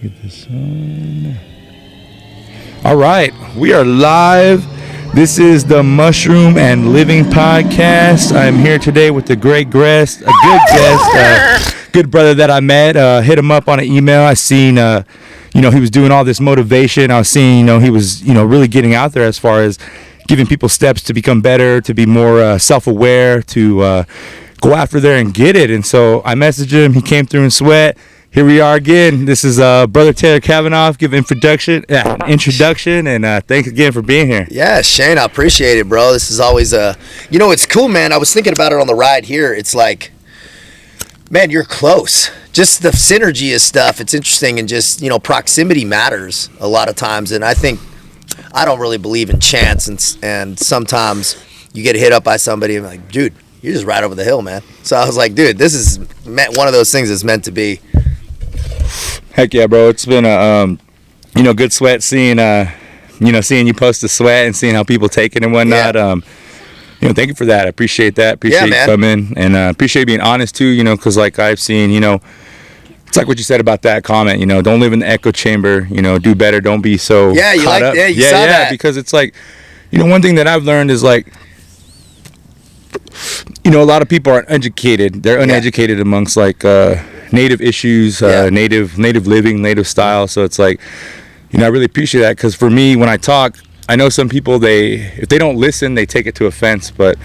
get this on. All right, we are live. This is the Mushroom and Living Podcast. I'm here today with a great guest, good brother that I met. Hit him up on an email. I seen, he was doing all this motivation. I was seeing, he was, really getting out there as far as giving people steps to become better, to be more self-aware, to go after there and get it. And so I messaged him. He came through in sweat. Here we are again. This is Brother Taylor Cavanaugh. Give introduction, and thanks again for being here. Yeah, Shane, I appreciate it, bro. This is always it's cool, man. I was thinking about it on the ride here. It's like, man, you're close. Just the synergy of stuff. It's interesting, and just proximity matters a lot of times. And I don't really believe in chance, and sometimes you get hit up by somebody and like, dude, you're just right over the hill, man. So I was like, dude, this is one of those things that's meant to be. Heck yeah, bro. It's been a good sweat seeing you post the sweat and seeing how people take it and whatnot. Yeah. Thank you for that. I appreciate that. Appreciate you coming, and appreciate being honest too, because like I've seen, it's like what you said about that comment, don't live in the echo chamber, do better, don't be so caught up. Yeah, you saw that. Because it's like, one thing that I've learned is like, a lot of people aren't educated. They're uneducated amongst like native issues, native living, native style. So it's like, I really appreciate that, because for me, when I talk, I know some people, if they don't listen, they take it to offense. But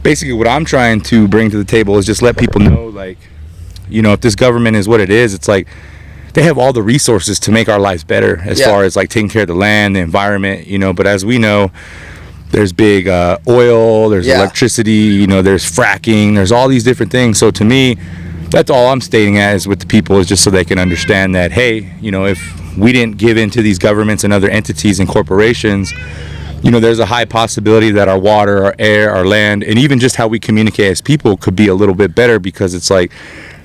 basically what I'm trying to bring to the table is just let people know, like, if this government is what it is, it's like they have all the resources to make our lives better as far as like taking care of the land, the environment, but as we know, there's big oil, there's electricity, there's fracking, there's all these different things. So to me, that's all I'm stating at is with the people, is just so they can understand that, hey, if we didn't give in to these governments and other entities and corporations, there's a high possibility that our water, our air, our land, and even just how we communicate as people could be a little bit better, because it's like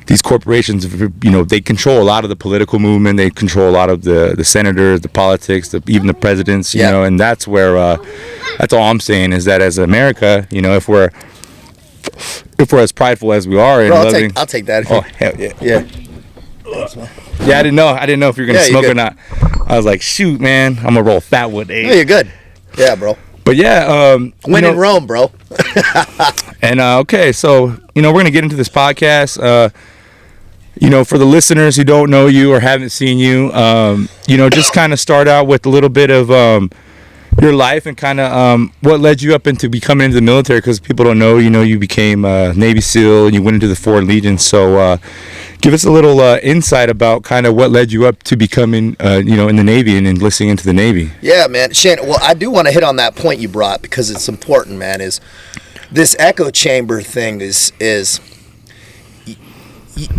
these corporations, they control a lot of the political movement, they control a lot of the senators, the politics, even the presidents, and that's where, that's all I'm saying, is that as America, if we're as prideful as we are and loving, I'll take that. Oh hell yeah. Yeah. Yeah, I didn't know if you're gonna smoke or not. I was like, shoot, man, I'm gonna roll fat wood. No, you're good. Yeah, bro. But yeah, when in Rome, bro. And okay, so we're gonna get into this podcast. For the listeners who don't know you or haven't seen you, just kind of start out with a little bit of your life and kind of what led you up into becoming into the military, because people don't know, you became Navy SEAL and you went into the Foreign Legion. So give us a little insight about kind of what led you up to becoming, in the Navy and enlisting into the Navy. Yeah, man. Shane, well, I do want to hit on that point you brought, because it's important, man, is this echo chamber thing is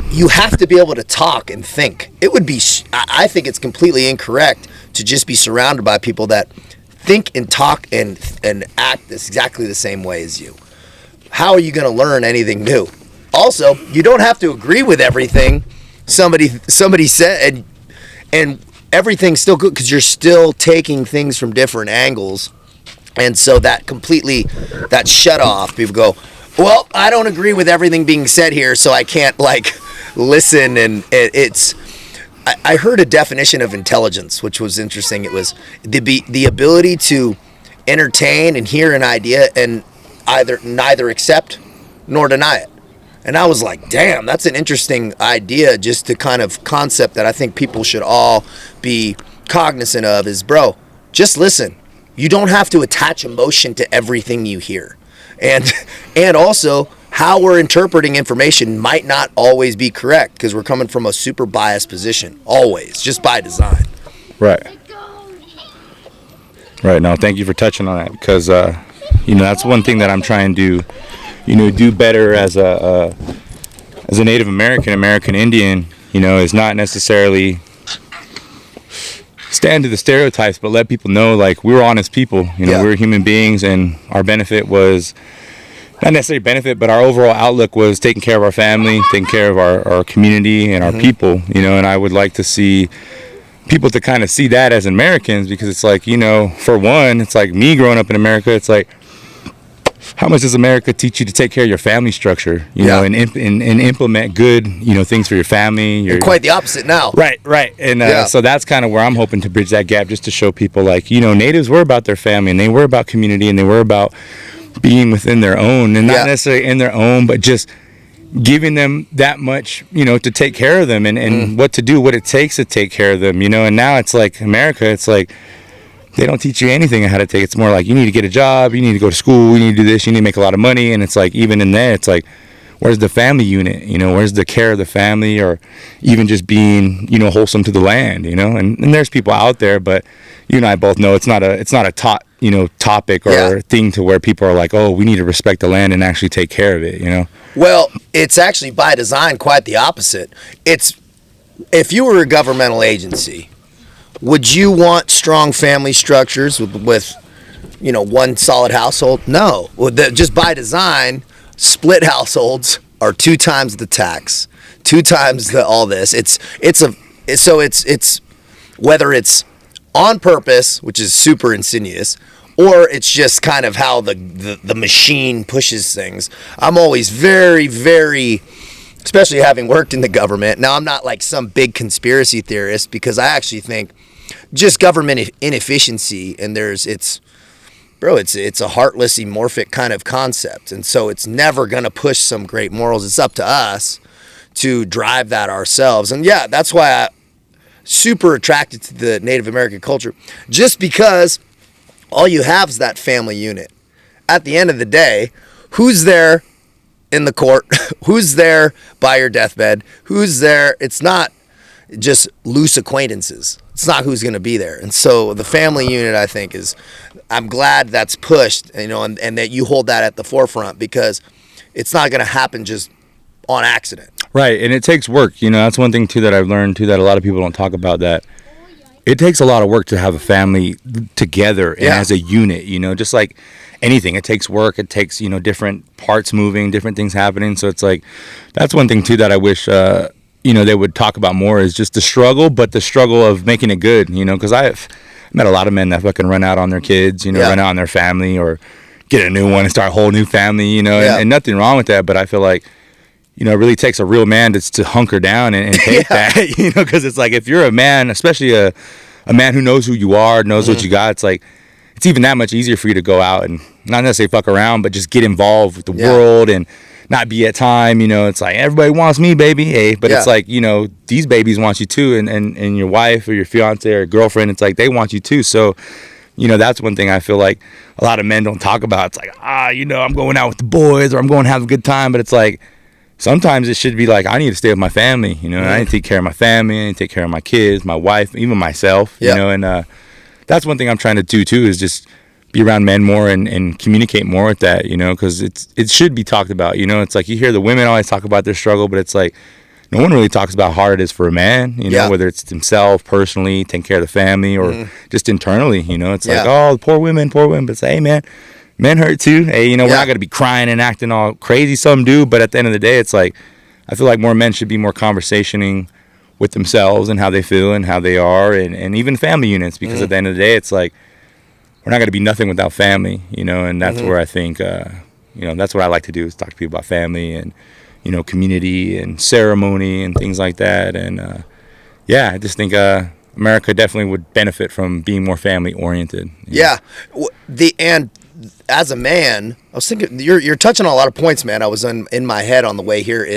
you have to be able to talk and think. It would be, I think it's completely incorrect to just be surrounded by people that think and talk and act exactly the same way as you. How are you going to learn anything new? Also, you don't have to agree with everything somebody said, and everything's still good, because you're still taking things from different angles. And so that shut off. People go, well, I don't agree with everything being said here, so I can't listen. And I heard a definition of intelligence, which was interesting. It was the ability to entertain and hear an idea and neither accept nor deny it. And I was like, damn, that's an interesting idea, just the kind of concept that I think people should all be cognizant of is, bro, just listen. You don't have to attach emotion to everything you hear. And also, how we're interpreting information might not always be correct, because we're coming from a super biased position, always, just by design. Right. No, thank you for touching on that, because that's one thing that I'm trying to do better as a Native American Indian, is not necessarily stand to the stereotypes, but let people know, like, we're honest people. We're human beings, and our benefit was not necessarily benefit, but our overall outlook was taking care of our family, taking care of our community and our people. And I would like to see people to kind of see that as Americans, because it's like, for one, it's like me growing up in America, it's like how much does America teach you to take care of your family structure, you know, and implement good, you know, things for your family? And quite the opposite now. Right. And so that's kind of where I'm hoping to bridge that gap, just to show people, like, you know, natives were about their family, and they were about community, and they were about being within their own, and not necessarily in their own, but just giving them that much, you know, to take care of them, and what to do, what it takes to take care of them, you know. And now it's like America, it's like they don't teach you anything on how to take. It's more like, you need to get a job, you need to go to school, you need to do this, you need to make a lot of money. And it's like, even in there, it's like, where's the family unit? You know, where's the care of the family, or even just being, you know, wholesome to the land, you know? And there's people out there, but you and I both know it's not a taught, you know, topic or thing to where people are like, oh, we need to respect the land and actually take care of it, you know? Well, it's actually by design quite the opposite. It's, if you were a governmental agency, would you want strong family structures with you know, one solid household? No. Well, just by design, split households are 2 times the tax, 2 times the all this. It's whether it's on purpose, which is super insidious, or it's just kind of how the machine pushes things. I'm always very, very, especially having worked in the government. Now, I'm not like some big conspiracy theorist, because I actually think just government inefficiency, and it's a heartless, amorphic kind of concept. And so it's never going to push some great morals. It's up to us to drive that ourselves. And yeah, that's why I'm super attracted to the Native American culture, just because all you have is that family unit. At the end of the day, who's there in the court? Who's there by your deathbed? Who's there? It's not just loose acquaintances. It's not who's going to be there. And so the family unit, I think, I'm glad that's pushed, you know, and that you hold that at the forefront, because it's not going to happen just on accident. Right. And it takes work. You know, that's one thing too that I've learned too, that a lot of people don't talk about, that it takes a lot of work to have a family together and as a unit, you know, just like anything. It takes work. It takes, you know, different parts moving, different things happening. So it's like, that's one thing too that I wish, you know, they would talk about more, is just the struggle, but the struggle of making it good, you know, because I've met a lot of men that fucking run out on their kids, you know, run out on their family, or get a new one and start a whole new family, you know, and nothing wrong with that. But I feel like, you know, it really takes a real man to hunker down and take that, you know, because it's like, if you're a man, especially a man who knows who you are, knows what you got, it's like, it's even that much easier for you to go out and not necessarily fuck around, but just get involved with the world and not be at time, you know. It's like, everybody wants me, baby, hey, but it's like, you know, these babies want you too, and your wife or your fiance or girlfriend, it's like, they want you too. So, you know, that's one thing I feel like a lot of men don't talk about. It's like, you know, I'm going out with the boys, or I'm going to have a good time, but it's like, sometimes it should be like, I need to stay with my family, you know, and I need to take care of my family, I need to take care of my kids, my wife, even myself, you know. And that's one thing I'm trying to do too, is just be around men more and communicate more with that, you know, because it should be talked about, you know. It's like, you hear the women always talk about their struggle, but it's like, no one really talks about how hard it is for a man, you know, whether it's himself personally, taking care of the family, or just internally, you know. It's like, oh, poor women, but it's like, hey, man, men hurt too. Hey, you know, we're not going to be crying and acting all crazy. Some do, but at the end of the day, it's like, I feel like more men should be more conversationing with themselves and how they feel and how they are, and even family units, because at the end of the day, it's like, we're not going to be nothing without family, you know. And that's where I think, you know, that's what I like to do, is talk to people about family and, you know, community and ceremony and things like that. And I just think America definitely would benefit from being more family oriented. And as a man, I was thinking, you're touching on a lot of points, man. I was in my head on the way here.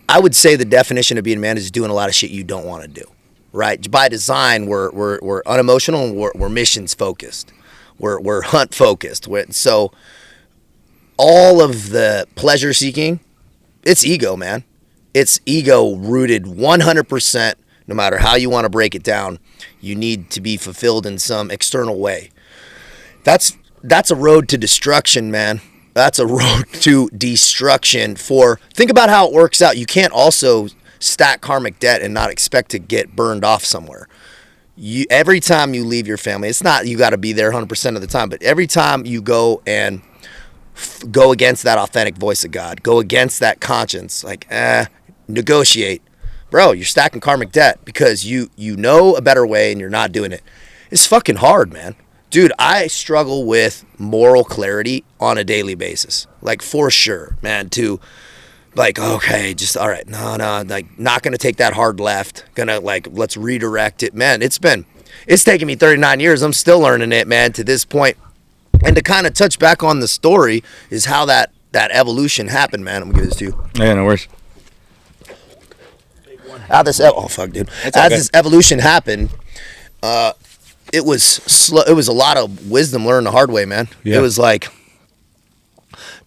I would say the definition of being a man is doing a lot of shit you don't want to do. Right, by design, we're unemotional, and we're missions focused, we're hunt focused. So all of the pleasure seeking, it's ego, man. It's ego rooted 100%. No matter how you want to break it down, you need to be fulfilled in some external way. That's a road to destruction, man. That's a road to destruction. Think about how it works out. You can't also stack karmic debt and not expect to get burned off somewhere. Every time you leave your family, it's not you got to be there 100% of the time, but every time you go and go against that authentic voice of God, go against that conscience, like negotiate, bro, you're stacking karmic debt, because you know a better way and you're not doing it. It's fucking hard, man. dude, I struggle with moral clarity on a daily basis. Like, for sure, man, to like, okay, just all right, no, like, not gonna take that hard left, gonna like, let's redirect it. Man, it's taken me 39 years. I'm still learning it, man, to this point. And to kind of touch back on the story is how that evolution happened, man. I'm gonna give this to you. Yeah, no worries. This evolution happened, it was slow. It was a lot of wisdom learned the hard way, man. Yeah. It was like,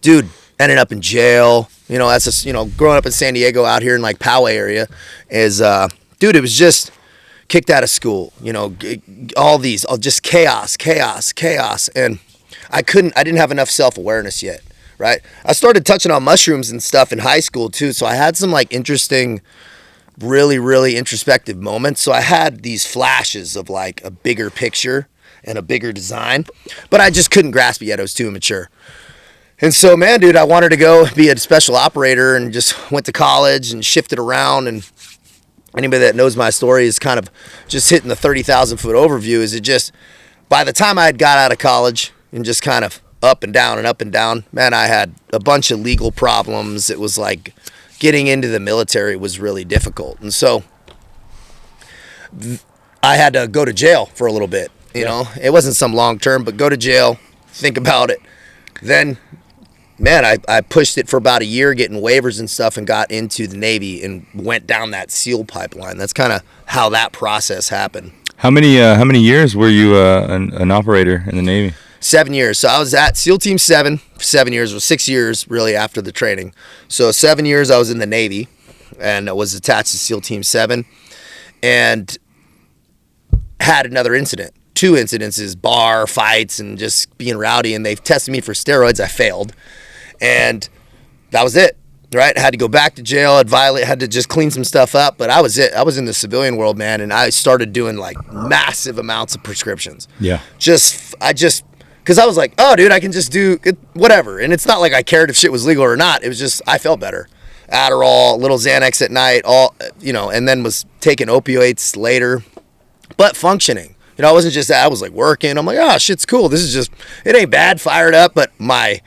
dude, ended up in jail. You know, that's just, you know, growing up in San Diego out here in like Poway area is, dude, it was just kicked out of school. You know, all just chaos. And I didn't have enough self-awareness yet, right? I started touching on mushrooms and stuff in high school too. So I had some like interesting, really, really introspective moments. So I had these flashes of like a bigger picture and a bigger design, but I just couldn't grasp it yet. I was too immature. And so, man, dude, I wanted to go be a special operator and just went to college and shifted around. And anybody that knows my story is kind of just hitting the 30,000 foot overview. Is it just, by the time I had got out of college and just kind of up and down, man, I had a bunch of legal problems. It was like getting into the military was really difficult. And so I had to go to jail for a little bit, you know. It wasn't some long term, but go to jail, think about it. Then, man, I pushed it for about a year, getting waivers and stuff, and got into the Navy and went down that SEAL pipeline. That's kind of how that process happened. How many years were you an operator in the Navy? 7 years. So I was at SEAL Team 7 for 7 years, or 6 years really after the training. So 7 years I was in the Navy and I was attached to SEAL Team 7 and had another incident. 2 incidences, bar fights and just being rowdy, and they tested me for steroids. I failed. And that was it, right? I had to go back to jail. Had to just clean some stuff up, but I was it. I was in the civilian world, man, and I started doing like massive amounts of prescriptions. Yeah. Because I was like, oh, dude, I can just do it, whatever. And it's not like I cared if shit was legal or not. It was just, I felt better. Adderall, little Xanax at night, all, you know, and then was taking opioids later, but functioning. You know, I wasn't just that. I was like working. I'm like, oh, shit's cool. This is just, it ain't bad, fired up, but my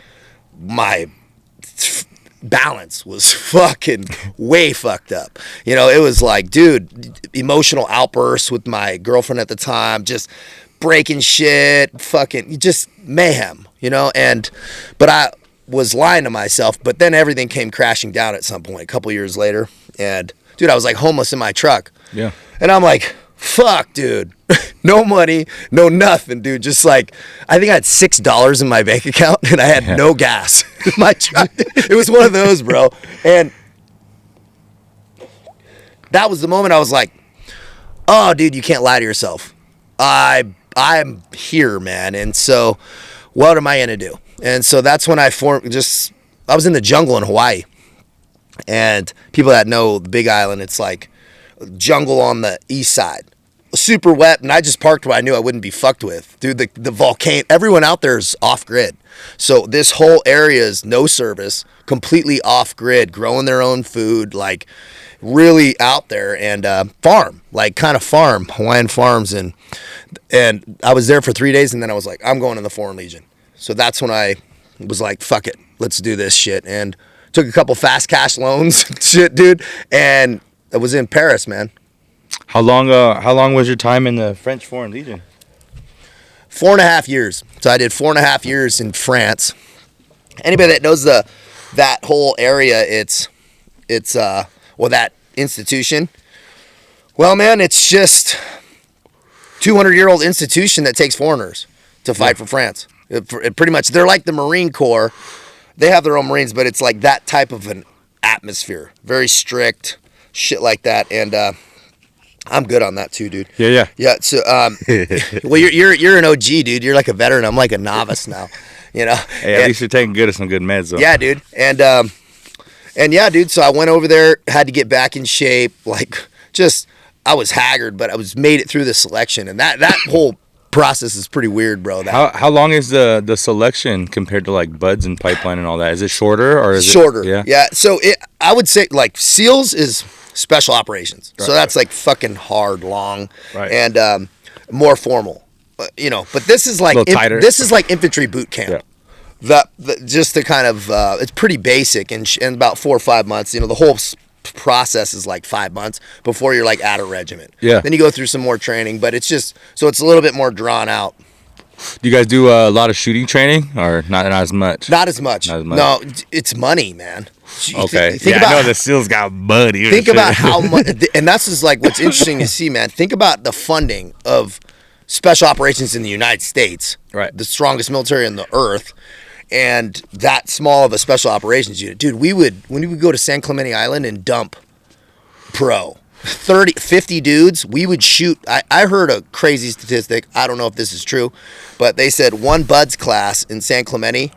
balance was fucking way fucked up. You know, it was like, dude, emotional outbursts with my girlfriend at the time, just breaking shit, fucking just mayhem, you know. But I was lying to myself, but then everything came crashing down at some point a couple years later, and dude, I was like homeless in my truck. Yeah. And I'm like, fuck, dude. No money, no nothing, dude. Just like, I think I had $6 in my bank account and I had no gas in my truck. It was one of those, bro. And that was the moment I was like, oh, dude, you can't lie to yourself. I'm here, man. And so what am I going to do? And so that's when I was in the jungle in Hawaii. And people that know the Big Island, it's like jungle on the east side. Super wet, and I just parked where I knew I wouldn't be fucked with. Dude, the volcano, everyone out there is off grid. So this whole area is no service, completely off grid, growing their own food, like really out there, and farm, like kind of farm, Hawaiian farms. And I was there for 3 days, and then I was like, I'm going in the Foreign Legion. So that's when I was like, fuck it, let's do this shit. And took a couple fast cash loans, shit, dude, and I was in Paris, man. How long was your time in the French Foreign Legion? 4.5 years. So I did 4.5 years in France. Anybody that knows that whole area, it's that institution. Well, man, it's just 200-year-old institution that takes foreigners to fight for France. It pretty much, they're like the Marine Corps. They have their own Marines, but it's like that type of an atmosphere. Very strict, shit like that, and I'm good on that too, dude. Yeah. So, well, you're an OG, dude. You're like a veteran. I'm like a novice now, you know. Hey, at least you're taking good of some good meds, though. Yeah, dude. And yeah, dude. So I went over there, had to get back in shape. Like, just I was haggard, but I made it through the selection, and that whole process is pretty weird, bro. How long is the selection compared to like buds and pipeline and all that? Is it shorter or is shorter? It, Yeah. So I would say like SEALs is special operations. Right. So that's like fucking hard, long, and more formal. but this is like this is like infantry boot camp. Yeah. That just to kind of it's pretty basic, and in about 4 or 5 months, the whole process is like 5 months before you're like at a regiment. Yeah. Then you go through some more training, but it's just so it's a little bit more drawn out. Do you guys do a lot of shooting training, or not as much? Not as much. No, it's money, man. Okay. Think about, I know the SEALs got money. Think about how much, and that's just like what's interesting to see, man. Think about the funding of special operations in the United States, right? The strongest military on the earth, and that small of a special operations unit, dude. When we would go to San Clemente Island and dump 50 dudes, we would shoot. I heard a crazy statistic. I don't know if this is true, but they said one BUDS class in San Clemente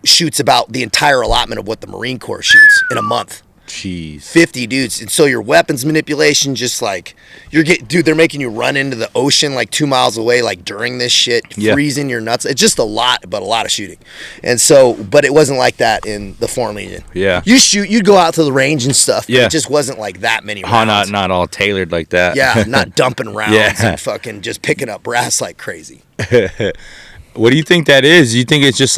shoots about the entire allotment of what the Marine Corps shoots in a month. Jeez. 50 dudes. And so your weapons manipulation, just like they're making you run into the ocean like 2 miles away, like during this shit, freezing your nuts. It's just a lot of shooting. And so, but it wasn't like that in the Foreign Legion. Yeah. You'd go out to the range and stuff. But it just wasn't like that many rounds. Not all tailored like that. Yeah, not dumping rounds and fucking just picking up brass like crazy. What do you think that is? You think it's just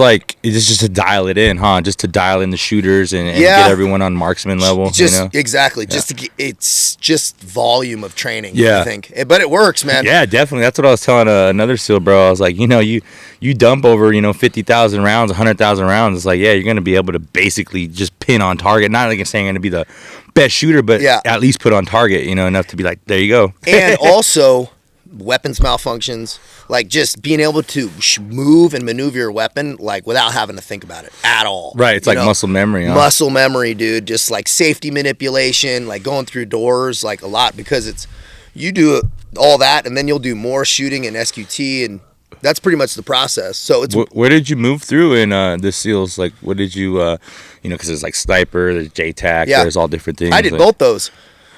to dial it in, huh? Just to dial in the shooters and get everyone on marksman level. Exactly. Yeah. It's just volume of training. Yeah. I think, but it works, man. Yeah, definitely. That's what I was telling another SEAL bro. I was like, you dump over 50,000 rounds, 100,000 rounds. It's like, yeah, you're gonna be able to basically just pin on target. Not like I'm saying I'm gonna be the best shooter, but at least put on target. Enough to be like, there you go. And also, weapons malfunctions, like just being able to move and maneuver your weapon like without having to think about it at all. Right, it's like muscle memory. Huh? Muscle memory, dude. Just like safety manipulation, like going through doors, like a lot, because you do all that and then you'll do more shooting and SQT, and that's pretty much the process. So it's where did you move through in the SEALs? Like, what did you because there's like sniper, there's JTAC, there's all different things. I did both those.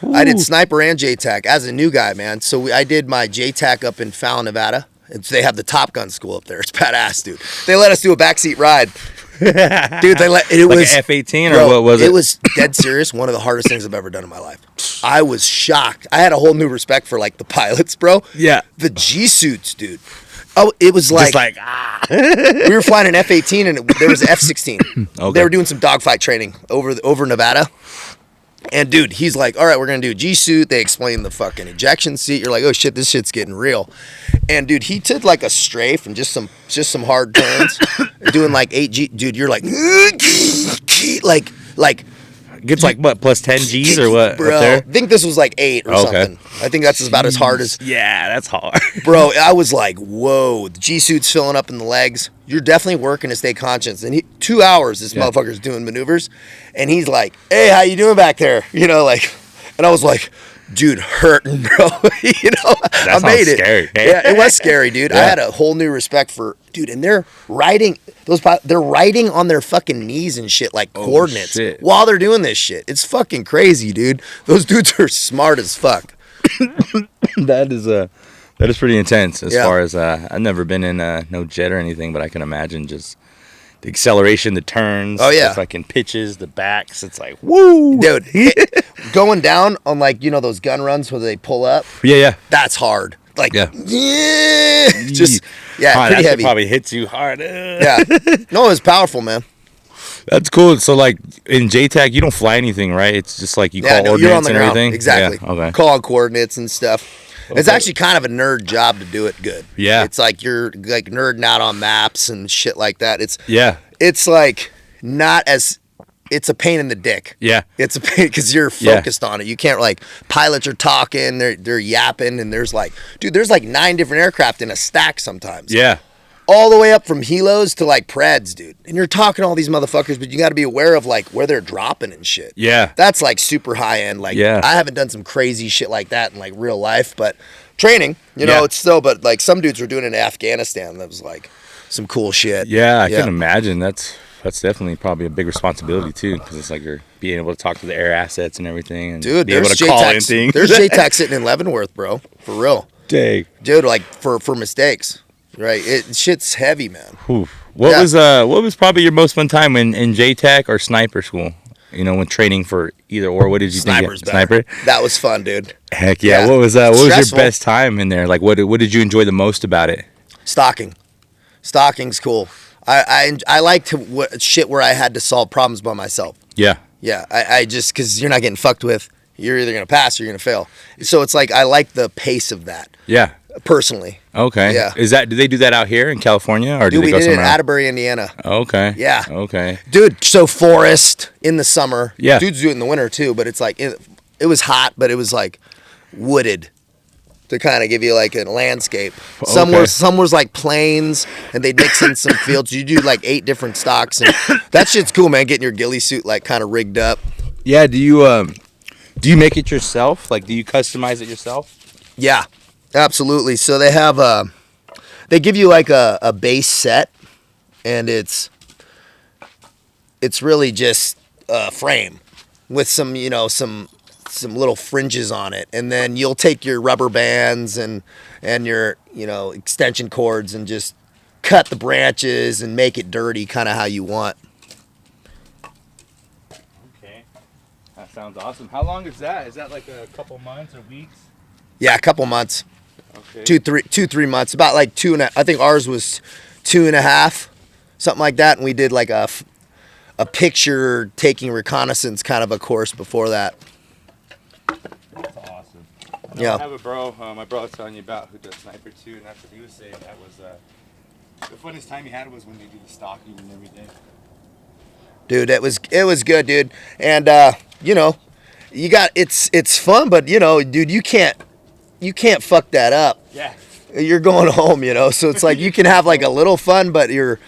Ooh. I did sniper and JTAC as a new guy, man. So I did my JTAC up in Fallon, Nevada. They have the Top Gun school up there. It's badass, dude. They let us do a backseat ride. Dude, it like was an F-18 or what was it? It was dead serious. One of the hardest things I've ever done in my life. I was shocked. I had a whole new respect for like the pilots, bro. Yeah. The G suits, dude. Oh, it was like, we were flying an F-18 and there was an F-16. Okay. They were doing some dogfight training over Nevada. And dude, he's like, all right, we're going to do a G-suit. They explain the fucking ejection seat. You're like, oh shit, this shit's getting real. And dude, he did like a strafe and just some hard turns, doing like 8G. Dude, you're like, like. Gets like what, plus 10 Gs or what? Bro, I think this was like 8 or something. I think that's about as hard as. Yeah, that's hard. Bro, I was like, whoa, the G-suit's filling up in the legs. You're definitely working to stay conscious. And 2 hours, this motherfucker's doing maneuvers. And he's like, hey, how you doing back there? And I was like, dude, hurting, bro. I made it. Scary. Yeah, it was scary, dude. Yeah. I had a whole new respect for, dude, and they're writing on their fucking knees and shit like coordinates while they're doing this shit. It's fucking crazy, dude. Those dudes are smart as fuck. That is pretty intense as far as I've never been in no jet or anything, but I can imagine just the acceleration, the turns, the fucking pitches, the backs. It's like, woo, dude. Going down on like those gun runs where they pull up. Yeah. That's hard. Like, pretty heavy. Probably hits you hard. Yeah. No, it's powerful, man. That's cool. So like in JTAC, you don't fly anything, right? It's just like you call ordinates and everything. Exactly. Yeah, okay. Call coordinates and stuff. Okay. It's actually kind of a nerd job to do it good. Yeah. It's like you're like nerding out on maps and shit like that. It's like not as. It's a pain in the dick. Yeah. It's a pain because you're focused on it. You can't pilots are talking, they're yapping, and there's like 9 different aircraft in a stack sometimes. Yeah. All the way up from helos to like Preds, dude. And you're talking to all these motherfuckers, but you got to be aware of like where they're dropping and shit. Yeah. That's like super high end. Like, I haven't done some crazy shit like that in like real life, but training, it's still, but like some dudes were doing it in Afghanistan. That was like some cool shit. Yeah. I can imagine. That's definitely probably a big responsibility too, because it's like you're being able to talk to the air assets and everything, and dude, be able to call in things. There's JTAC sitting in Leavenworth, bro, for real. Dang, dude, like for mistakes, right? Shit's heavy, man. What was probably your most fun time in JTAC or sniper school? You know, when training for either or, what did you Sniper's think? better. Sniper. That was fun, dude. Heck yeah. What was your best time in there? Like, what did you enjoy the most about it? Stalking. Stalking's cool. I liked shit where I had to solve problems by myself. Yeah. Yeah. I just, because you're not getting fucked with. You're either gonna pass or you're gonna fail. So it's like I like the pace of that. Yeah. Personally. Okay. Yeah. Do they do that out here in California, or do they we go did it in somewhere else? Atterbury, Indiana. Okay. Yeah. Okay. Dude, so forest in the summer. Yeah. Dudes do it in the winter too, but it's like it was hot, but it was like wooded to kind of give you like a landscape. Some was like plains, and they'd mix in some fields. You do like 8 different stocks, and that shit's cool, man. Getting your ghillie suit like kind of rigged up. Yeah. Do you make it yourself? Like, do you customize it yourself? Yeah, absolutely. So they have they give you like a base set, and it's really just a frame with some, you know, some little fringes on it, and then you'll take your rubber bands and your, you know, extension cords and just cut the branches and make it dirty kind of how you want. That sounds awesome. How long is that? Is that like a couple months or weeks? Yeah, a couple months. Okay. 2-3 months. About like 2.5. I think ours was 2.5, something like that. And we did like a picture taking reconnaissance kind of a course before that. That's awesome. Yeah. I have a bro, my bro was telling you about, who does sniper too, and that's what he was saying. That was the funnest time he had was when they do the stalking and everything. Dude, it was good, dude. And you know, you got it's fun, but you know, dude, you can't fuck that up. Yeah. You're going home, you know. So it's like you can have like a little fun, but you're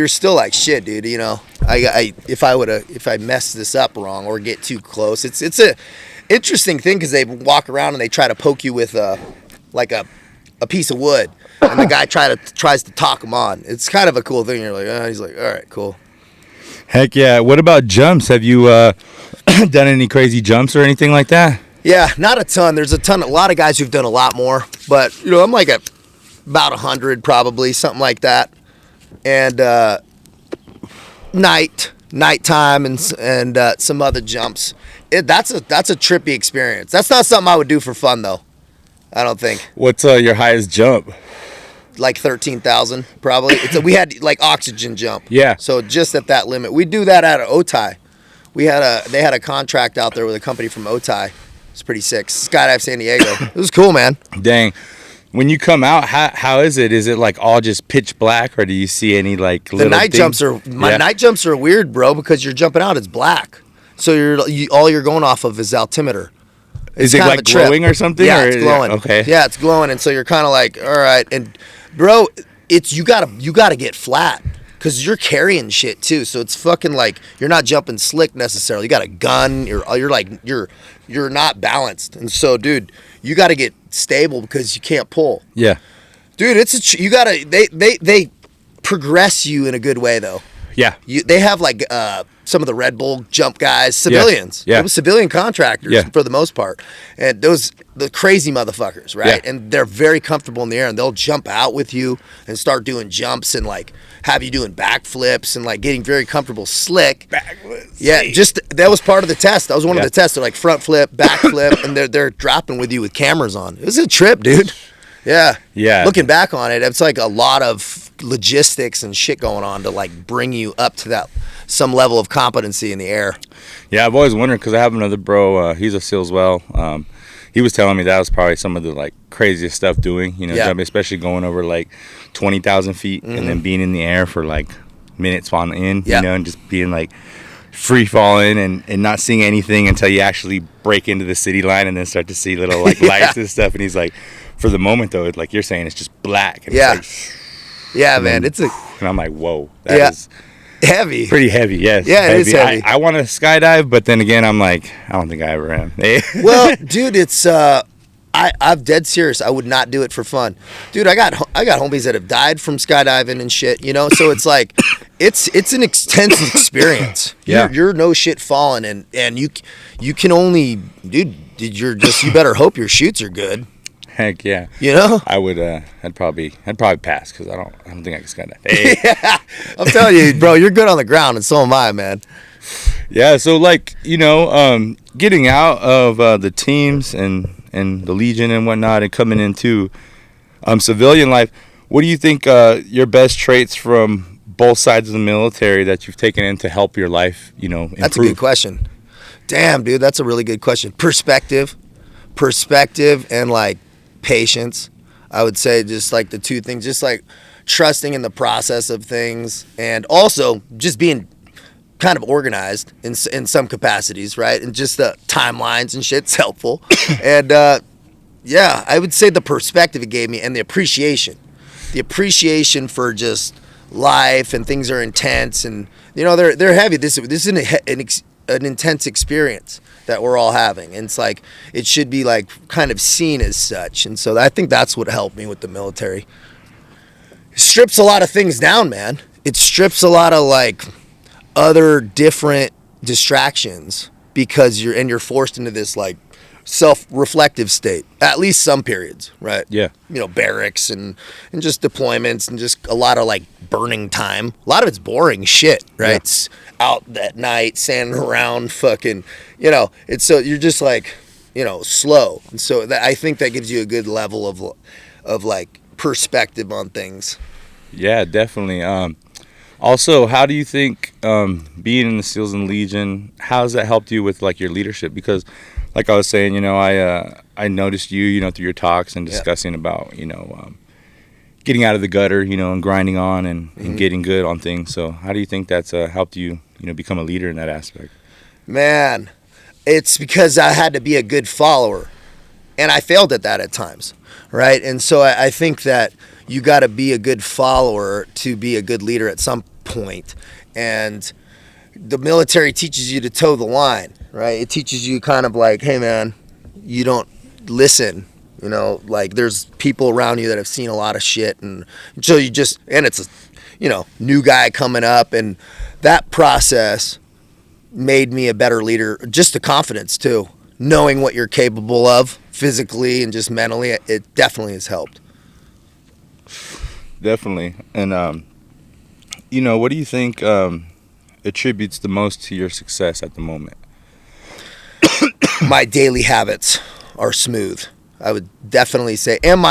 still like shit, dude. You know, if I mess this up wrong or get too close, it's a interesting thing because they walk around and they try to poke you with like a piece of wood, and the guy tries to talk him on. It's kind of a cool thing. You're like, oh, he's like, all right, cool. Heck yeah. What about jumps? Have you done any crazy jumps or anything like that? Yeah, not a ton. There's a lot of guys who've done a lot more, but you know, I'm like about 100 probably, something like that. And nighttime and some other jumps. That's a trippy experience. That's not something I would do for fun though. I don't think. What's your highest jump? Like 13,000 probably. We had like oxygen jump. Yeah. So just at that limit. We do that out of Otay. They had a contract out there with a company from Otay. It's pretty sick. Skydive San Diego. It was cool, man. Dang. When you come out, how is it? Is it like all just pitch black, or do you see any like little night things? Night jumps are weird, bro, because you're jumping out, it's black. So all you're going off of is altimeter. Is it like glowing or something? Yeah, or it's glowing. Okay. Yeah, it's glowing, and so you're kind of like, all right, and bro, you gotta get flat because you're carrying shit too. So it's fucking like you're not jumping slick necessarily. You got a gun. You're not balanced, and so dude, you got to get stable because you can't pull. Yeah. Dude, you gotta they progress you in a good way though. Yeah. They have like some of the Red Bull jump guys, civilians. Yeah. It was civilian contractors for the most part. And the crazy motherfuckers, right? Yeah. And they're very comfortable in the air, and they'll jump out with you and start doing jumps and like have you doing backflips and like getting very comfortable slick. Backflips. Yeah, that was part of the test. That was one of the tests. They're like front flip, back flip, and they're dropping with you with cameras on. It was a trip, dude. Yeah. Yeah. Looking back on it, it's like a lot of logistics and shit going on to like bring you up to that some level of competency in the air. Yeah, I've always wondered because I have another bro. He's a SEAL as well. He was telling me that was probably some of the like craziest stuff doing. You know, jumping, especially going over like 20,000 feet and then being in the air for like minutes on end. You know, and just being like free falling and not seeing anything until you actually break into the city line and then start to see little like lights and stuff. And he's like, for the moment though, like you're saying, it's just black. And it's like, man, and I'm like, whoa, that is heavy. Pretty heavy, yes. Yeah, it is heavy. I want to skydive, but then again, I'm like, I don't think I ever am. Well, dude, it's I'm dead serious. I would not do it for fun, dude. I got homies that have died from skydiving and shit. You know, so it's like, it's an intense experience. You're no shit falling, and you can only, dude. You better hope your chutes are good. Heck yeah. You know? I would I'd probably pass because I don't think I can skydive. Hey. Yeah. I'm telling you, bro, you're good on the ground and so am I, man. Yeah, so like, getting out of the teams and the Legion and whatnot and coming into civilian life, what do you think your best traits from both sides of the military that you've taken in to help your life, improve? That's a good question. Damn, dude, that's a really good question. Perspective, and like patience. I would say just like the two things, just like trusting in the process of things, and also just being kind of organized in some capacities, right? And just the timelines and shit's helpful. And yeah, I would say the perspective it gave me and the appreciation for just life, and things are intense, and they're heavy. This is an intense experience that we're all having, and it's like it should be like kind of seen as such. And so I think that's what helped me with the military. It strips a lot of things down, man. It strips a lot of like other different distractions because you're forced into this like self-reflective state, at least some periods, right? Yeah. Barracks and just deployments and just a lot of like burning time. A lot of it's boring shit, right? Yeah. It's out at night, standing around, fucking, it's so you're just like, slow. And so I think that gives you a good level of like perspective on things. Yeah, definitely. Also, how do you think being in the SEALs and Legion, how has that helped you with like your leadership? Because like I was saying, I noticed you, through your talks and discussing about, getting out of the gutter, and grinding on and getting good on things. So how do you think that's helped you, become a leader in that aspect? Man, it's because I had to be a good follower, and I failed at that at times, right? And so I think that you got to be a good follower to be a good leader at some point. And the military teaches you to toe the line, right? It teaches you kind of like, hey man, you don't listen, like there's people around you that have seen a lot of shit, and so and it's a new guy coming up, and that process made me a better leader. Just the confidence too, knowing what you're capable of physically and just mentally, it definitely has helped. Definitely. And what do you think attributes the most to your success at the moment? My daily habits are smooth, I would definitely say. And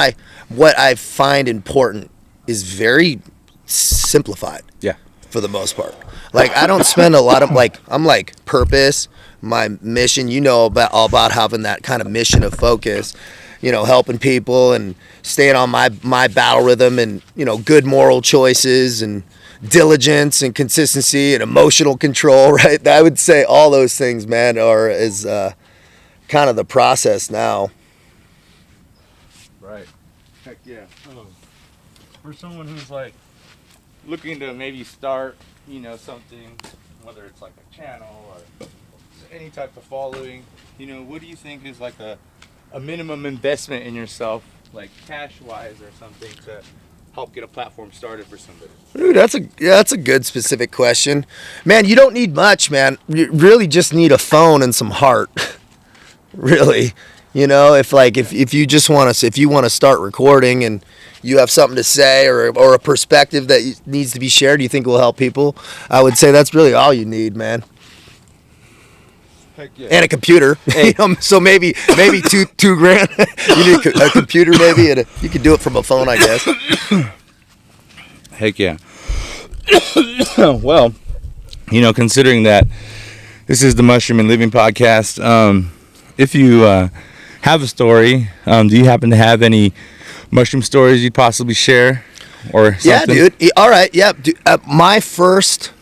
what I find important is very simplified. Yeah. For the most part. Like I don't spend a lot of I'm like purpose, my mission, all about having that kind of mission of focus, helping people and staying on my battle rhythm, and good moral choices and diligence and consistency and emotional control, right? I would say all those things, man, is kind of the process now. Right. Heck yeah. For someone who's like looking to maybe start, something, whether it's like a channel or any type of following, what do you think is like a minimum investment in yourself, like cash-wise or something, to help get a platform started for somebody? Dude, that's a good specific question. Man, you don't need much, man. You really just need a phone and some heart. Really. If you just want to start recording and you have something to say or a perspective that needs to be shared, you think will help people, I would say that's really all you need, man. Heck yeah. And a computer. Hey. So maybe $2,000. You need a computer maybe, and you can do it from a phone, I guess. Heck yeah. Well, considering that this is the Mushroom and Living podcast, if you have a story, do you happen to have any mushroom stories you'd possibly share or something? Yeah, dude. All right. Yeah. My first,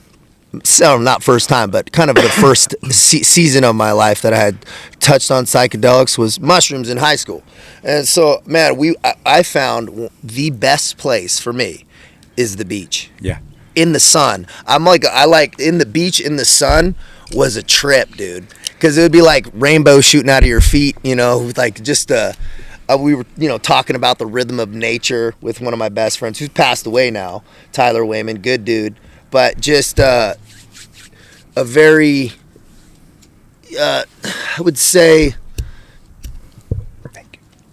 not first time, but kind of the first season of my life that I had touched on psychedelics was mushrooms in high school. And so, man, I found the best place for me is the beach. Yeah. In the sun. I like in the beach in the sun was a trip, dude. Because it would be like rainbow shooting out of your feet, like just we were, talking about the rhythm of nature with one of my best friends who's passed away now, Tyler Wayman, good dude, but just a very, I would say,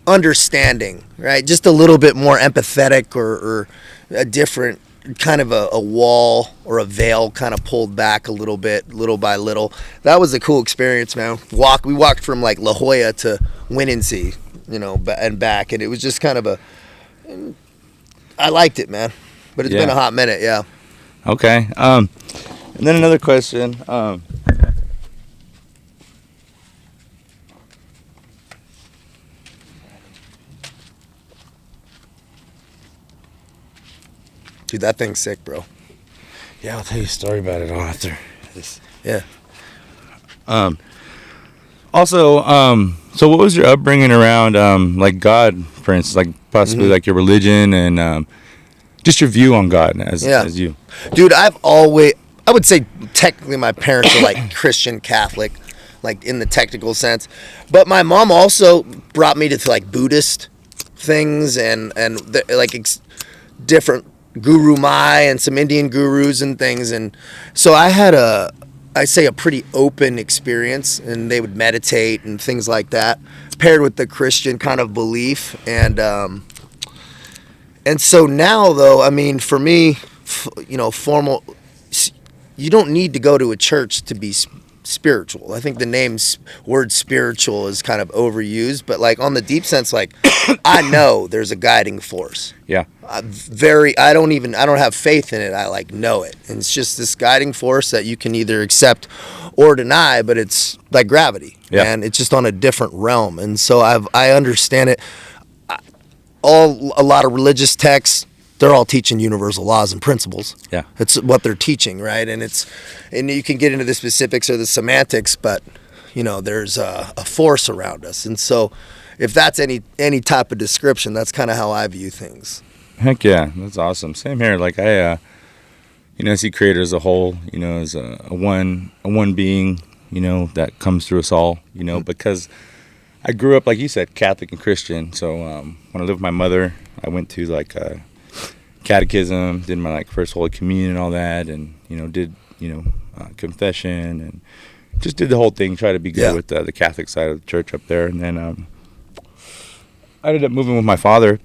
understanding, right? Just a little bit more empathetic or a different kind of a wall or a veil kind of pulled back a little bit, little by little. That was a cool experience, man. We walked from like La Jolla to Winnsea, and back, and it was just kind of I liked it, man. But it's been a hot minute, yeah. Okay. And then another question. Dude, that thing's sick, bro. Yeah, I'll tell you a story about it after this. Yeah. Also, so what was your upbringing around, like God, for instance, like possibly like your religion and just your view on God as you? Dude, I would say technically my parents are like Christian Catholic, like in the technical sense. But my mom also brought me to like Buddhist things and different Guru Mai and some Indian gurus and things. And so I had a pretty open experience, and they would meditate and things like that, paired with the Christian kind of belief. And so now, though, I mean, for me, formal, you don't need to go to a church to be spiritual. I think the word spiritual is kind of overused, but like on the deep sense, like I know there's a guiding force. Yeah. I don't have faith in it. I like know it. And it's just this guiding force that you can either accept or deny, but it's like gravity. Yeah. And it's just on a different realm. And so I understand it. A lot of religious texts, they're all teaching universal laws and principles. Yeah. It's what they're teaching, right? And you can get into the specifics or the semantics, but there's a force around us. And so if that's any type of description, that's kind of how I view things. Heck yeah, that's awesome. Same here. Like I see Creator as a whole, as a one being, that comes through us all, because I grew up, like you said, Catholic and Christian. So when I lived with my mother, I went to like catechism, did my like first Holy Communion and all that, and did confession and just did the whole thing. Try to be good with the Catholic side of the church up there, and then I ended up moving with my father,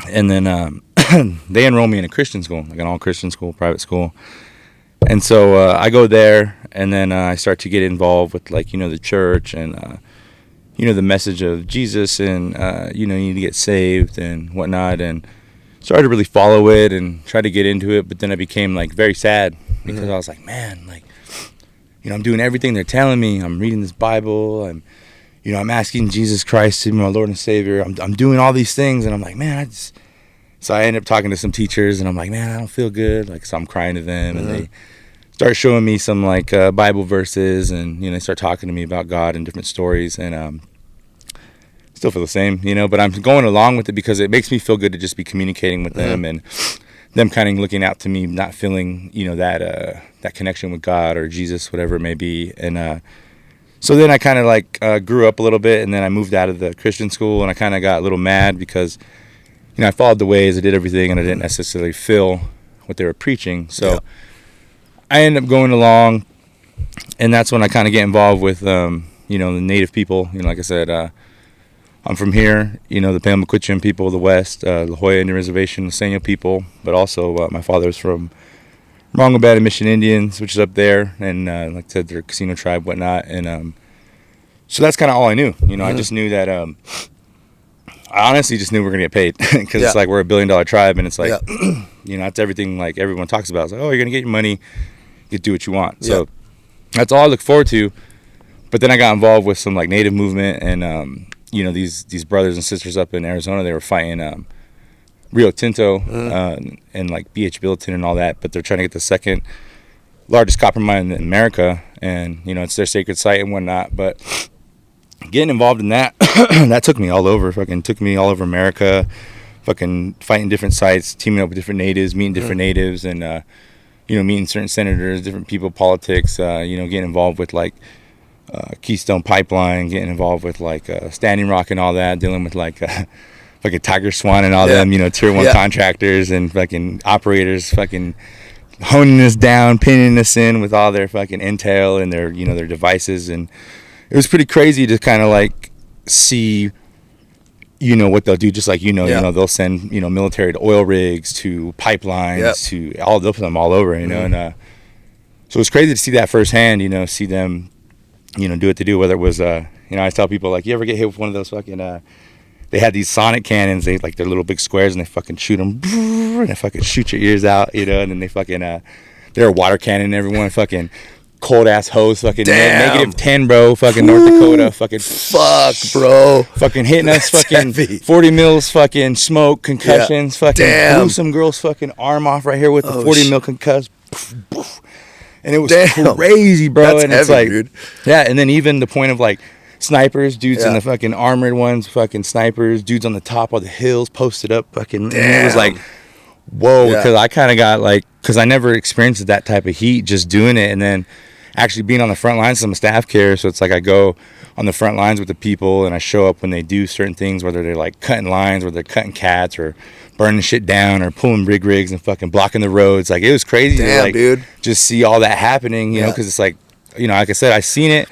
and then they enrolled me in a Christian school, like an all Christian school, private school, and so I go there, and then I start to get involved with like the church and the message of Jesus, and you need to get saved and whatnot, and started to really follow it and try to get into it. But then I became like very sad because I was like, man, like I'm doing everything they're telling me. I'm reading this Bible. I'm asking Jesus Christ to be my Lord and Savior. I'm doing all these things, and I'm like, man, So I ended up talking to some teachers, and I'm like, man, I don't feel good. Like, so I'm crying to them, and they start showing me some like Bible verses, and they start talking to me about God and different stories, and still feel the same, but I'm going along with it because it makes me feel good to just be communicating with them and them kind of looking out to me, not feeling, that connection with God or Jesus, whatever it may be. And so then I kind of like grew up a little bit, and then I moved out of the Christian school, and I kind of got a little mad because, I followed the ways, I did everything, and I didn't necessarily feel what they were preaching. So I ended up going along, and that's when I kind of get involved with, the native people. Like I said, I'm from here, the Palemoquitchin people of the West, La Jolla Indian Reservation, the Seño people, but also my father's from Mongabad Mission Indians, which is up there, and like I said, they're a casino tribe, whatnot, and so that's kind of all I knew. I just knew that, I honestly just knew we were going to get paid, because it's like we're $1 billion tribe, and it's like, that's everything like everyone talks about. It's like, oh, you're going to get your money, you can do what you want. So that's all I look forward to. But then I got involved with some like native movement, and these brothers and sisters up in Arizona, they were fighting Rio Tinto and like BH Billiton and all that, but they're trying to get the second largest copper mine in America, and it's their sacred site and whatnot. But getting involved in that, that took me all over America, fucking fighting different sites, teaming up with different natives, meeting different natives, and meeting certain senators, different people, politics, getting involved with like Keystone Pipeline, getting involved with like Standing Rock and all that, dealing with like fucking Tiger Swan and all them, tier 1 contractors and fucking operators, fucking honing us down, pinning us in with all their fucking intel and their their devices. And it was pretty crazy to kind of like see you know, what they'll do, just like, you know, they'll send, you know, military to oil rigs, to pipelines, to they'll put them all over, you know, and so it's crazy to see that firsthand, you know, see them, you know, do what they do, whether it was, you know, I tell people, like, you ever get hit with one of those fucking, they had these sonic cannons, they're little big squares, and they fucking shoot them, and they fucking shoot your ears out, you know, and then they fucking, they're a water cannon, everyone, fucking cold ass hose, fucking negative 10, bro, fucking North Dakota, fucking fuck, bro, fucking hitting us, fucking heavy. 40 mils, fucking smoke, concussions, fucking blew some girl's fucking arm off right here with the 40 mil concuss, and it was crazy, bro. That's and heavy, it's like, dude. Yeah, and then even the point of like snipers, dudes in the fucking armored ones, fucking snipers, dudes on the top of the hills posted up, fucking, and it was like, whoa, because I kind of got like, because I never experienced that type of heat just doing it, and then actually being on the front lines. I'm a staff carrier, so it's like I go on the front lines with the people, and I show up when they do certain things, whether they're like cutting lines, whether they're cutting cats, or burning shit down, or pulling rig rigs and fucking blocking the roads. Like, it was crazy to like, dude, just see all that happening, you know, because it's like, you know, like I said, I seen it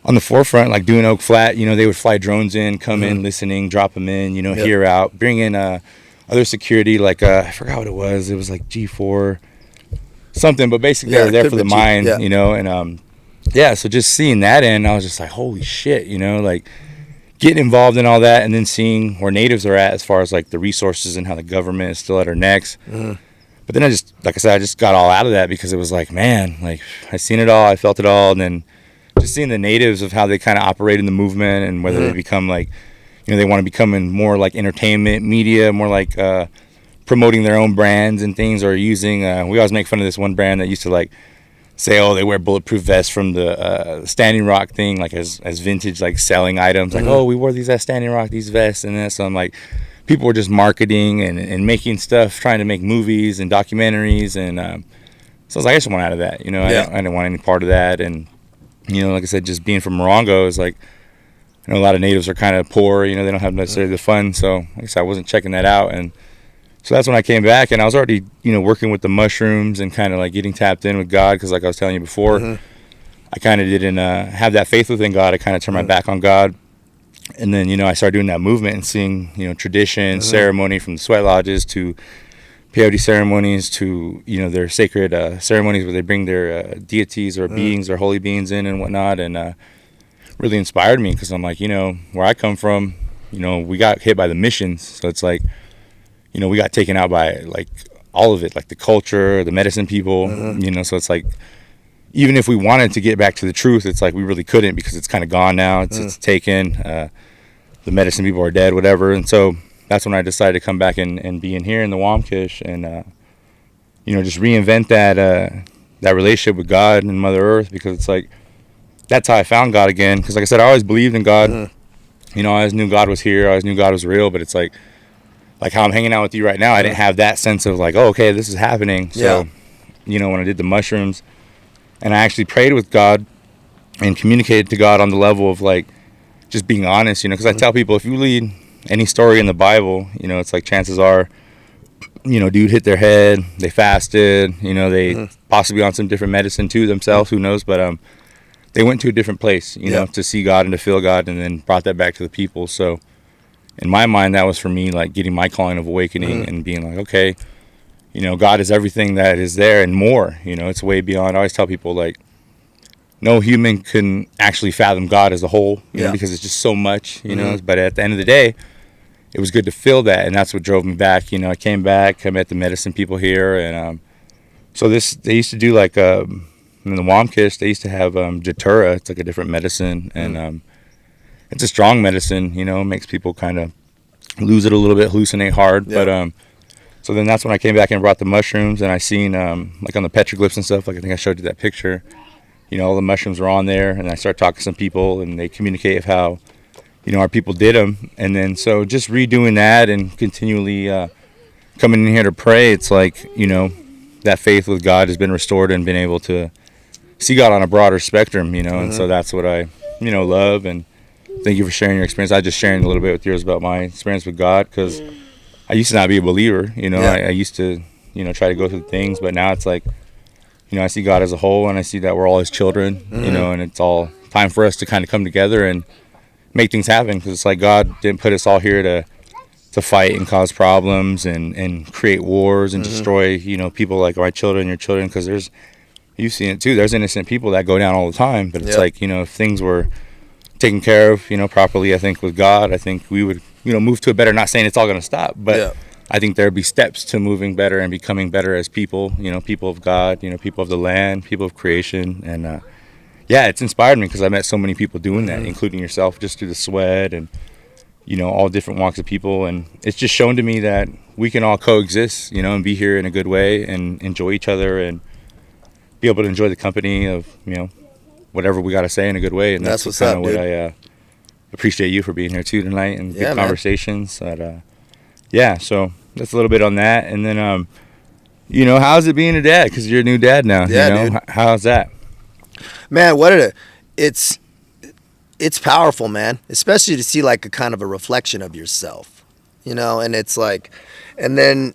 on the forefront, like doing Oak Flat. You know, they would fly drones in, come in, listening, drop them in, you know, hear out, bring in other security, like I forgot what it was. It was like G4 something, but basically they were there for the mine, you know, and so just seeing that in, I was just like, holy shit, you know, like getting involved in all that, and then seeing where natives are at as far as like the resources and how the government is still at our necks. But then I just, like I said, I just got all out of that, because it was like, man, like I seen it all, I felt it all, and then just seeing the natives of how they kind of operate in the movement, and whether they become like, you know, they want to become in more like entertainment media, more like promoting their own brands and things, or using we always make fun of this one brand that used to like say, oh, they wear bulletproof vests from the Standing Rock thing, like as vintage, like selling items, like, oh, we wore these at Standing Rock, these vests and this. So I'm like, people were just marketing and making stuff, trying to make movies and documentaries, and so I was like, I just want out of that, you know. I didn't want any part of that. And you know, like I said, just being from Morongo is like, you know, a lot of natives are kind of poor, you know, they don't have necessarily the funds, so like I said, I wasn't checking that out. And so that's when I came back, and I was already, you know, working with the mushrooms and kind of like getting tapped in with God, because like I was telling you before, I kind of didn't have that faith within God. I kind of turned my back on God, and then, you know, I started doing that movement and seeing, you know, tradition, ceremony, from the sweat lodges to peyote ceremonies to, you know, their sacred ceremonies where they bring their deities or beings or holy beings in and whatnot, and really inspired me, because I'm like, you know, where I come from, you know, we got hit by the missions, so it's like, you know, we got taken out by like all of it, like the culture, the medicine people, you know, so it's like, even if we wanted to get back to the truth, it's like we really couldn't, because it's kind of gone now. It's taken. The medicine people are dead, whatever. And so that's when I decided to come back and be in here in the Wamkish, and you know, just reinvent that relationship with God and Mother Earth, because it's like, that's how I found God again. Because like I said, I always believed in God. You know, I always knew God was here. I always knew God was real. But it's like how I'm hanging out with you right now, I didn't have that sense of like, oh, okay, this is happening. So, you know, when I did the mushrooms, and I actually prayed with God and communicated to God on the level of like just being honest, you know, because I tell people, if you read any story in the Bible, you know, it's like chances are, you know, dude hit their head, they fasted, you know, they possibly on some different medicine too themselves, who knows, but they went to a different place, you know, to see God and to feel God, and then brought that back to the people. So in my mind, that was for me like getting my calling of awakening and being like, okay, you know, God is everything that is there and more, you know, it's way beyond. I always tell people, like, no human can actually fathom God as a whole, you know, because it's just so much, you know, but at the end of the day, it was good to feel that, and that's what drove me back. You know, I came back, I met the medicine people here, and so they used to do like, in the Wamkish, they used to have Jatura. It's like a different medicine, and it's a strong medicine, you know, makes people kind of lose it a little bit, hallucinate hard, but so then that's when I came back and brought the mushrooms, and I seen like on the petroglyphs and stuff, like I think I showed you that picture, you know, all the mushrooms were on there, and I started talking to some people, and they communicate of how, you know, our people did them. And then so just redoing that and continually coming in here to pray, it's like, you know, that faith with God has been restored and been able to see God on a broader spectrum, you know, and so that's what I, you know, love. And thank you for sharing your experience. I just sharing a little bit with yours about my experience with God, because I used to not be a believer, you know, I used to, you know, try to go through things, but now it's like, you know, I see God as a whole, and I see that we're all his children, you know, and it's all time for us to kind of come together and make things happen, because it's like God didn't put us all here to fight and cause problems and create wars and destroy, people like my children, your children, because you've seen it too. There's innocent people that go down all the time, but it's like, if things were taken care of, properly, I think with God, I think we would, move to a better, not saying it's all going to stop, but I think there'd be steps to moving better and becoming better as people, people of God, people of the land, people of creation. And it's inspired me, because I met so many people doing that, including yourself, just through the sweat and, all different walks of people. And it's just shown to me that we can all coexist, and be here in a good way and enjoy each other and be able to enjoy the company of, whatever we got to say in a good way. And that's what's kind up, of dude. what I appreciate you for being here too tonight, and good conversations. So that's a little bit on that. And then, how's it being a dad? Because you're a new dad now. Dude. How's that? Man, it's powerful, man, especially to see like a kind of a reflection of yourself, and it's like, and then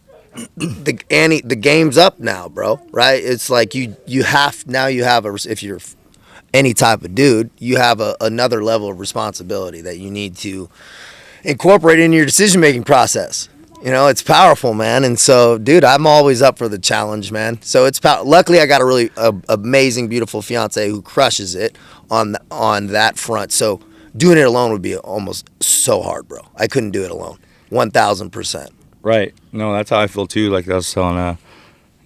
the game's up now, bro, right? It's like you have if you're any type of dude, you have another level of responsibility that you need to incorporate in your decision-making process. It's powerful, man. And so, dude, I'm always up for the challenge, man. So luckily I got a really amazing, beautiful fiance who crushes it on that front. So doing it alone would be almost so hard, bro. I couldn't do it alone. 1,000%. Right. No, that's how I feel too. Like I was telling, I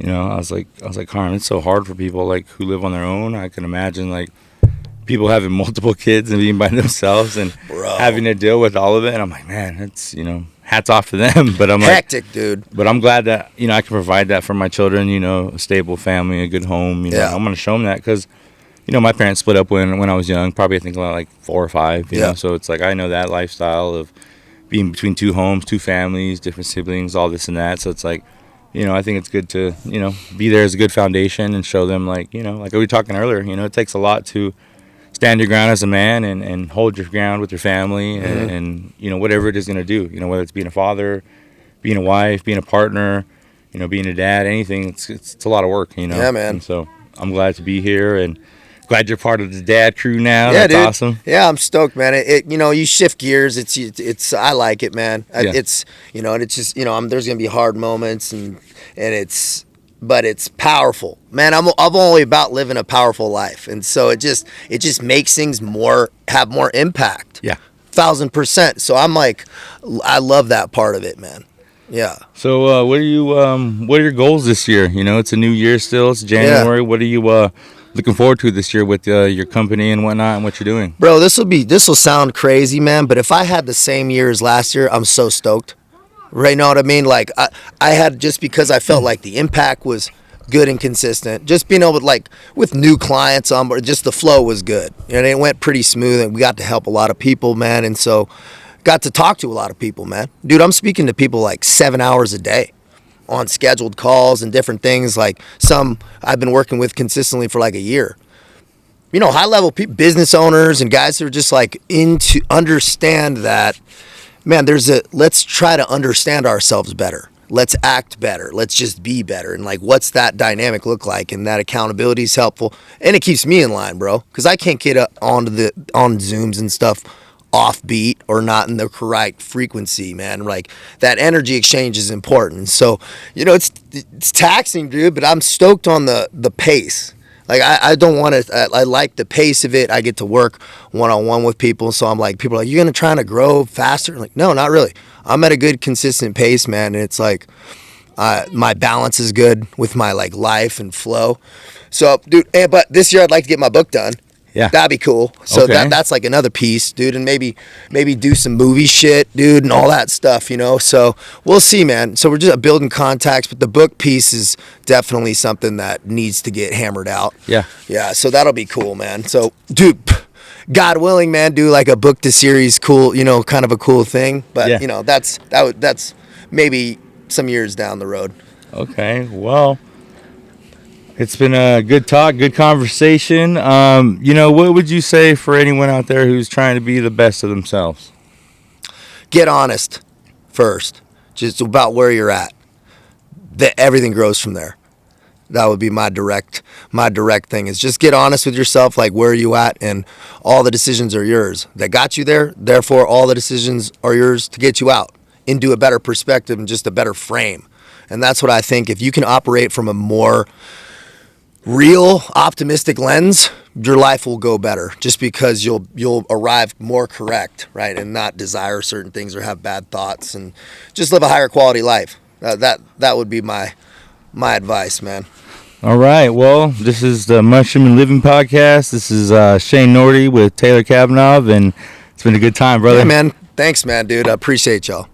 was like, Carmen, it's so hard for people like who live on their own. I can imagine like people having multiple kids and being by themselves and having to deal with all of it. And I'm like, man, it's, hats off to them. But I'm hectic, dude. But I'm glad that, I can provide that for my children, a stable family, a good home. I'm going to show them that, because, my parents split up when I was young, probably I think about like 4 or 5, you know. So it's like I know that lifestyle of being between 2 homes, 2 families, different siblings, all this and that. So it's like, I think it's good to, be there as a good foundation and show them like we were talking earlier, it takes a lot to stand your ground as a man and hold your ground with your family and whatever it is going to do, whether it's being a father, being a wife, being a partner, being a dad, anything. It's a lot of work, Yeah, man. And so I'm glad to be here and glad you're part of the dad crew now. Yeah, That's dude. awesome. Yeah, I'm stoked, man. You shift gears. It's I like it, man. It's and it's just there's gonna be hard moments but it's powerful, man. I'm only about living a powerful life, and so it just makes things have more impact. Yeah, 1,000%. So I'm like, I love that part of it, man. Yeah. So what are your goals this year? It's a new year still. It's January. What are you looking forward to this year with your company and whatnot and what you're doing? Bro, this will sound crazy, man, but if I had the same year as last year, I'm so stoked. Right, know what I mean? Like I had, just because I felt like the impact was good and consistent. Just being able to, like, with new clients on board, just the flow was good. And it went pretty smooth, and we got to help a lot of people, man. And so got to talk to a lot of people, man. Dude, I'm speaking to people like 7 hours a day on scheduled calls and different things. Like some I've been working with consistently for like a year. High level people, business owners and guys who are just like into understand that, man, let's try to understand ourselves better. Let's act better. Let's just be better. And like, what's that dynamic look like? And that accountability is helpful. And it keeps me in line, bro. Because I can't get on Zooms and stuff offbeat or not in the correct frequency, man. Like, that energy exchange is important. So, it's taxing, dude, but I'm stoked on the pace. Like, I don't want to, I like the pace of it. I get to work one-on-one with people. So I'm like, people are like, you're going to try to grow faster? I'm like, no, not really. I'm at a good, consistent pace, man. And it's like, my balance is good with my like life and flow. So, dude, but this year I'd like to get my book done. Yeah. That'd be cool. So that's like another piece, dude. And maybe do some movie shit, dude, and all that stuff, So we'll see, man. So we're just building contacts, but the book piece is definitely something that needs to get hammered out. Yeah. Yeah. So that'll be cool, man. So, dude, God willing, man, do like a book to series, cool, kind of a cool thing. But that's maybe some years down the road. Okay. Well, it's been a good talk, good conversation. What would you say for anyone out there who's trying to be the best of themselves? Get honest first, just about where you're at. Everything grows from there. That would be my direct thing, is just get honest with yourself, like where are you at, and all the decisions are yours. That got you there, therefore all the decisions are yours to get you out into a better perspective and just a better frame. And that's what I think. If you can operate from a more real, optimistic lens, your life will go better, just because you'll arrive more correct, right, and not desire certain things or have bad thoughts, and just live a higher quality life. That would be my advice, man. All right. Well, this is the Mushroom and Living Podcast. This is Shane Norte with Taylor Cavanaugh, and it's been a good time, brother. Yeah, man. Thanks, man, dude. I appreciate y'all.